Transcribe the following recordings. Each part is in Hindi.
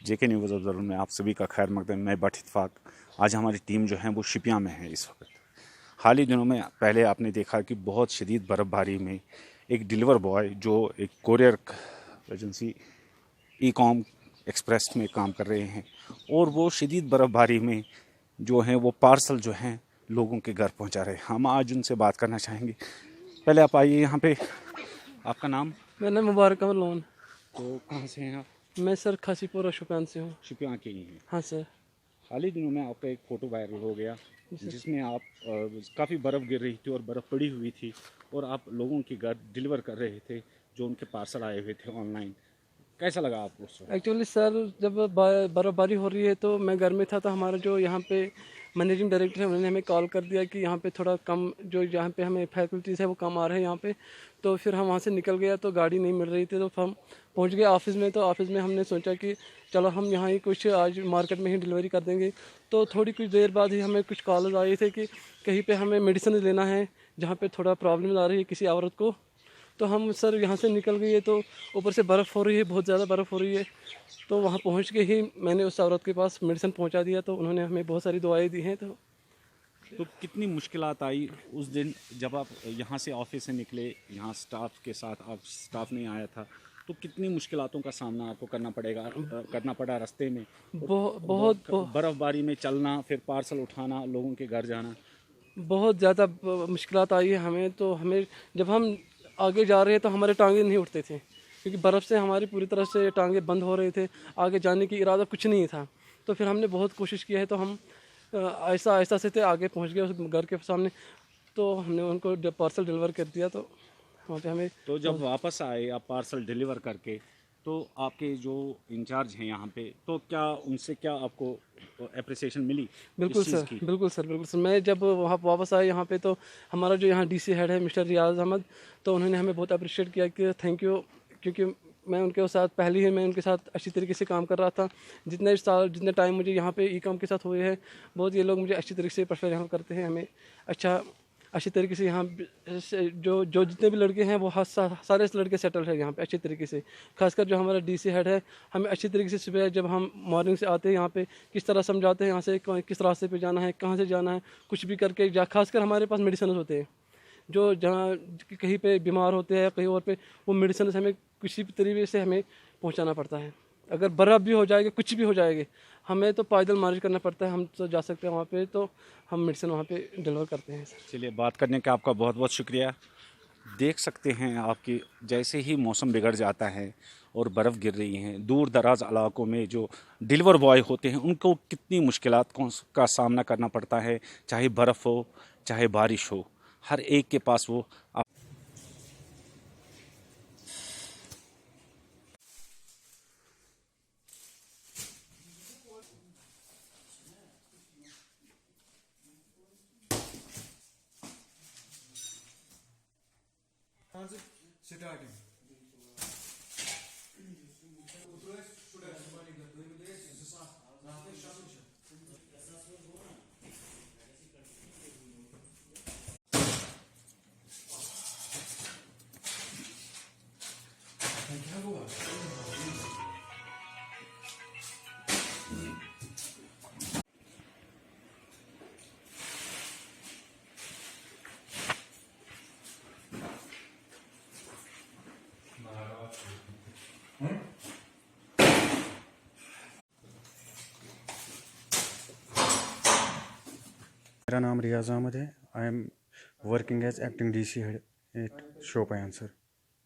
जेके न्यूज़ ऑब्जर्वर में आप सभी का खैर मकदम। मैं बट इत्फाक। आज हमारी टीम जो है वो शिपियाँ में है इस वक्त। हाल ही दिनों में पहले आपने देखा कि बहुत शदीद बर्फ़बारी में एक डिलीवर बॉय जो एक courier agency e com express में काम कर रहे हैं, और वो शदीद बर्फ़बारी में जो है वो पार्सल जो हैं लोगों के घर पहुंचा रहे हैं। हम आज उनसे बात करना चाहेंगे। पहले आप आइए यहाँ पे। आपका नाम? मेरा नाम मुबारक अहमद लोन। तो कहाँ से हैं आप? मैं सर खासीपुरा शुपियान से हूँ। शिपियाँ के ही हैं। हाँ सर। हाल ही दिनों में आपका एक फ़ोटो वायरल हो गया जिसमें आप काफ़ी बर्फ़ गिर रही थी और बर्फ़ पड़ी हुई थी, और आप लोगों के घर डिलीवर कर रहे थे जो उनके पार्सल आए हुए थे ऑनलाइन। कैसा लगा आपको उस वक्त? एक्चुअली सर जब बर्फ़बारी हो रही है तो मैं घर में था, तो हमारा जो यहाँ पे मैनेजिंग डायरेक्टर है उन्होंने हमें कॉल कर दिया कि यहाँ पे थोड़ा कम जो यहाँ पे हमें फैसिलिटीज़ है वो कम आ रहे हैं यहाँ पे। तो फिर हम वहाँ से निकल गया तो गाड़ी नहीं मिल रही थी, तो हम पहुँच गए ऑफिस में। तो ऑफिस में हमने सोचा कि चलो हम यहाँ ही कुछ आज मार्केट में ही डिलीवरी कर देंगे। तो थोड़ी कुछ देर बाद ही हमें कुछ कॉल आए थे कि कहीं पर हमें मेडिसिन लेना है जहाँ पर थोड़ा प्रॉब्लम आ रही है किसी औरत को। तो हम सर यहाँ से निकल गए तो ऊपर से बर्फ़ हो रही है, बहुत ज़्यादा बर्फ़ हो रही है। तो वहाँ पहुँच के ही मैंने उस औरत के पास मेडिसिन पहुँचा दिया, तो उन्होंने हमें बहुत सारी दवाएं दी हैं। तो कितनी मुश्किलात आई उस दिन जब आप यहाँ से ऑफिस से निकले? यहाँ स्टाफ के साथ आप स्टाफ नहीं आया था, तो कितनी मुश्किलातों का सामना आपको करना पड़ा रास्ते में? बहुत बर्फ़बारी में चलना, फिर पार्सल उठाना, लोगों के घर जाना। बहुत ज़्यादा मुश्किलात आई है हमें। तो हमें जब हम आगे जा रहे हैं तो हमारे टांगे नहीं उठते थे, क्योंकि बर्फ़ से हमारी पूरी तरह से टांगे बंद हो रहे थे। आगे जाने की इरादा कुछ नहीं था। तो फिर हमने बहुत कोशिश की है, तो हम ऐसा आहिस्ता से आगे पहुंच गए उस घर के सामने। तो हमने उनको पार्सल डिलीवर कर दिया। तो वहाँ पे हमें तो जब वापस आए आप पार्सल डिलीवर करके, तो आपके जो इंचार्ज हैं यहाँ पे, तो क्या उनसे क्या आपको एप्रिसिएशन मिली बिल्कुल इस चीज़ सर, की? बिल्कुल सर, बिल्कुल सर। मैं जब वहाँ वापस आया यहाँ पे, तो हमारा जो यहाँ डीसी हेड है मिस्टर रियाज अहमद, तो उन्होंने हमें बहुत अप्रिशिएट किया कि थैंक यू, क्योंकि मैं उनके साथ पहले ही मैं उनके साथ अच्छी तरीके से काम कर रहा था। जितने टाइम मुझे यहाँ पे ई कॉम के साथ हुए हैं, बहुत ये लोग मुझे अच्छी तरीके से प्रेफर यहाँ करते हैं। हमें अच्छी तरीके से यहाँ जो जो जितने भी लड़के हैं वो सारे लड़के सेटल है यहाँ पे अच्छी तरीके से। खासकर जो हमारा डीसी हेड है, हमें अच्छी तरीके से सुबह जब हम मॉर्निंग से आते हैं यहाँ पे किस तरह समझाते हैं यहाँ से किस रास्ते पे जाना है, कहाँ से जाना है, कुछ भी करके खासकर हमारे पास मेडिसिन होते हैं जो जहाँ कहीं पे बीमार होते हैं कहीं और पे, वो मेडिसिन हमें किसी भी तरीके से हमें पहुँचाना पड़ता है। अगर बर्फ़ भी हो जाएगा, कुछ भी हो जाएगा, हमें तो पैदल मार्च करना पड़ता है। हम तो जा सकते हैं वहाँ पे, तो हम मेडिसिन वहाँ पे डिलीवर करते हैं सर। चलिए, बात करने का आपका बहुत बहुत शुक्रिया। देख सकते हैं आपकी जैसे ही मौसम बिगड़ जाता है और बर्फ़ गिर रही हैं, दूर दराज इलाकों में जो डिलीवर बॉय होते हैं उनको कितनी मुश्किलात का सामना करना पड़ता है, चाहे बर्फ़ हो चाहे बारिश हो, हर एक के पास वो स्टार्टिंग क्या हुआ? मेरा नाम रियाज अहमद है। I am working as acting DC head at Shopian sir.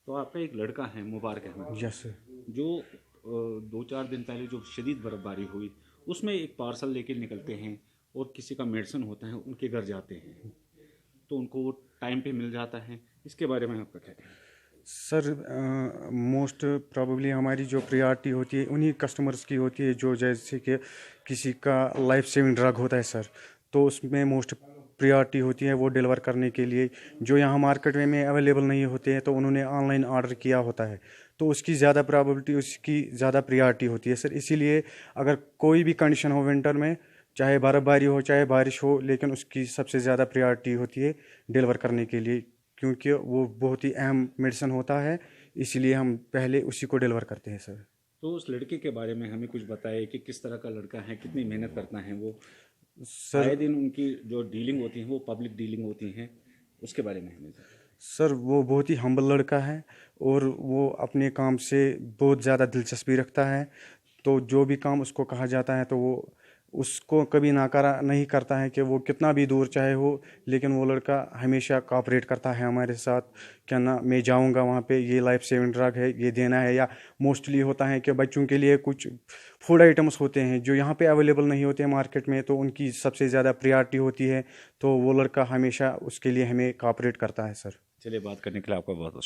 तो आपका एक लड़का है मुबारक अहमद, यस सर। जो 2-4 दिन पहले जो शदीद बर्फ़बारी हुई उसमें एक पार्सल लेके निकलते हैं और किसी का मेडिसिन होता है उनके घर जाते हैं, तो उनको वो टाइम पे मिल जाता है। इसके बारे में आपका क्या कहना है? सर मोस्ट प्रोबेबली हमारी जो प्रायोरिटी होती है उन्हीं कस्टमर्स की होती है जो जैसे कि किसी का लाइफ सेविंग ड्रग होता है सर, तो उसमें मोस्ट प्रायोरिटी होती है वो डिलीवर करने के लिए। जो यहाँ मार्केट में अवेलेबल नहीं होते हैं तो उन्होंने ऑनलाइन ऑर्डर किया होता है, तो उसकी ज़्यादा प्रोबेबिलिटी, उसकी ज़्यादा प्रायोरिटी होती है सर। इसीलिए अगर कोई भी कंडीशन हो विंटर में, चाहे बर्फ़बारी हो चाहे बारिश हो, लेकिन उसकी सबसे ज़्यादा प्रायोरिटी होती है डिलीवर करने के लिए, क्योंकि वो बहुत ही अहम मेडिसिन होता है, इसीलिए हम पहले उसी को डिलीवर करते हैं सर। तो उस लड़के के बारे में हमें कुछ बताइए कि किस तरह का लड़का है, कितनी मेहनत करता है वो। सर आए दिन उनकी जो डीलिंग होती है वो पब्लिक डीलिंग होती है, उसके बारे में हमें। सर वो बहुत ही हम्बल लड़का है और वो अपने काम से बहुत ज़्यादा दिलचस्पी रखता है, तो जो भी काम उसको कहा जाता है तो वो उसको कभी नाकारा नहीं करता है कि वो कितना भी दूर चाहे हो, लेकिन वो लड़का हमेशा कोऑपरेट करता है हमारे साथ। क्या ना, मैं जाऊंगा वहाँ पे, ये लाइफ सेविंग ड्रग है, ये देना है। या मोस्टली होता है कि बच्चों के लिए कुछ फूड आइटम्स होते हैं जो यहाँ पे अवेलेबल नहीं होते हैं मार्केट में, तो उनकी सबसे ज़्यादा प्रायोरिटी होती है, तो वो लड़का हमेशा उसके लिए हमें कोऑपरेट करता है सर। चलिए, बात करने के लिए आपका बहुत बहुत